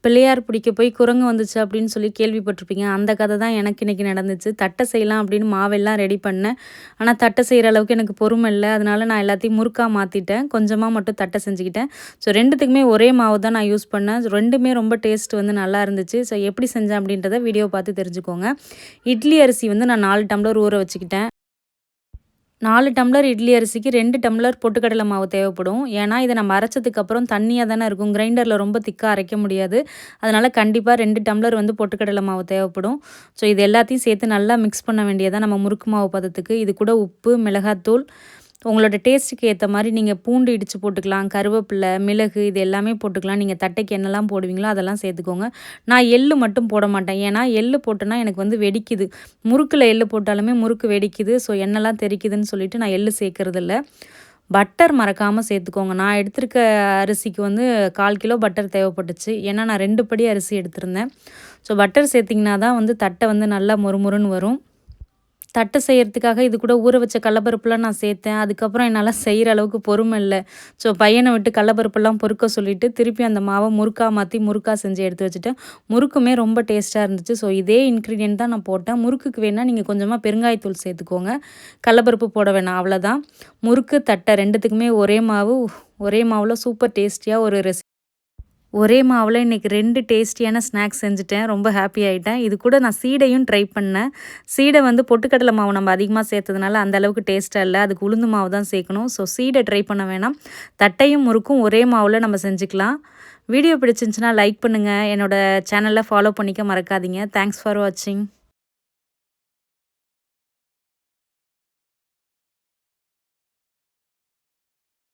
பிள்ளையார் பிடிக்க போய் குரங்கு வந்துச்சு அப்படின்னு சொல்லி கேள்விப்பட்டிருப்பீங்க. அந்த கதை தான் எனக்கு இன்னைக்கு நடந்துச்சு. தட்டை செய்யலாம் அப்படின்னு மாவெல்லாம் ரெடி பண்ணேன். ஆனால் தட்டை செய்கிற அளவுக்கு எனக்கு பொறுமை இல்ல. அதனால நான் எல்லாத்தையும் முறுக்கா மாற்றிட்டேன். கொஞ்சமா மட்டும் தட்டை செஞ்சுக்கிட்டேன். ஸோ 2த்துக்குமே ஒரே மாவு தான் நான் யூஸ் பண்ணேன். 2மே ரொம்ப டேஸ்ட் வந்து நல்லா இருந்துச்சு. ஸோ எப்படி செஞ்சேன் அப்படின்றத வீடியோ பார்த்து தெரிஞ்சுக்கோங்க. இட்லி அரிசி வந்து நான் 4 டம்ளர் ஊற வச்சுக்கிட்டேன். 4 டம்ளர் இட்லி அரிசிக்கு 2 டம்ளர் பொட்டுக்கடலை மாவு தேவைப்படும். ஏன்னா, இத நம்ம அரைச்சதுக்கப்புறம் தண்ணியா தானே இருக்கும். கிரைண்டரில ரொம்ப திக்கா அரைக்க முடியாது. அதனால கண்டிப்பா 2 டம்ளர் வந்து பொட்டுக்கடலை மாவு தேவைப்படும். ஸோ இது எல்லாத்தையும் சேர்த்து நல்லா மிக்ஸ் பண்ண வேண்டியதுதான் நம்ம முறுக்கு மாவு பதத்துக்கு. இது கூட உப்பு, மிளகாத்தூள், உங்களோட டேஸ்ட்டுக்கு ஏற்ற மாதிரி நீங்கள் பூண்டு இடித்து போட்டுக்கலாம், கருவேப்பிலை, மிளகு இது எல்லாமே போட்டுக்கலாம். நீங்கள் தட்டைக்கு என்னெல்லாம் போடுவீங்களோ அதெல்லாம் சேர்த்துக்கோங்க. நான் எள்ளு மட்டும் போட மாட்டேன். ஏன்னா எள்ளு போட்டேன்னா எனக்கு வந்து வெடிக்குது. முறுக்கில் எள்ளு போட்டாலுமே முறுக்கு வெடிக்குது. ஸோ எண்ணெய்லாம் தெறிக்குதுன்னு சொல்லிட்டு நான் எள்ளு சேர்க்கறதில்ல. பட்டர் மறக்காமல் சேர்த்துக்கோங்க. நான் எடுத்திருக்க அரிசிக்கு வந்து 1/4 கிலோ பட்டர் தேவைப்பட்டுச்சு. ஏன்னா நான் 2 படி அரிசி எடுத்திருந்தேன். ஸோ பட்டர் சேர்த்திங்கன்னா தான் வந்து தட்டை வந்து நல்லா மொறுமொறுன்னு வரும். தட்டை செய்கிறதுக்காக இது கூட ஊற வச்ச கடலப்பருப்புலாம் நான் சேர்த்தேன். அதுக்கப்புறம் என்னால் செய்கிற அளவுக்கு பொறுமை இல்ல. ஸோ பையனை விட்டு கடலப்பருப்பெல்லாம் பொறுக்க சொல்லிவிட்டு திருப்பி அந்த மாவை முறுக்கா மாற்றி முறுக்கா செஞ்சு எடுத்து வச்சுட்டேன். முறுக்குமே ரொம்ப டேஸ்ட்டாக இருந்துச்சு. ஸோ இதே இன்க்ரீடியன்ட் தான் நான் போட்டேன். முறுக்குக்கு வேணால் நீங்கள் கொஞ்சமாக பெருங்காயத்தூள் சேர்த்துக்கோங்க. கடலப்பருப்பு போட வேணாம், அவ்வளோதான். முறுக்கு, தட்டை 2த்துக்குமே ஒரே மாவு, ஒரே மாவில் சூப்பர் டேஸ்டியாக ஒரு ஒரே மாவில் இன்றைக்கி 2 டேஸ்டியான ஸ்நாக்ஸ் செஞ்சுட்டேன். ரொம்ப ஹாப்பி ஆகிட்டேன். இது கூட நான் சீடையும் ட்ரை பண்ணேன். சீடை வந்து பொட்டுக்கடலை மாவு நம்ம அதிகமாக சேர்த்ததுனால அந்த அளவுக்கு டேஸ்ட்டாக இல்லை. அதுக்கு உளுந்து மாவு தான் சேர்க்கணும். ஸோ சீடை ட்ரை பண்ண வேணாம். தட்டையும் முறுக்கும் ஒரே மாவில் நம்ம செஞ்சுக்கலாம். வீடியோ பிடிச்சிருந்துச்சுன்னா லைக் பண்ணுங்கள். என்னோடய சேனலை ஃபாலோ பண்ணிக்க மறக்காதீங்க. தேங்க்ஸ் ஃபார் வாட்சிங்.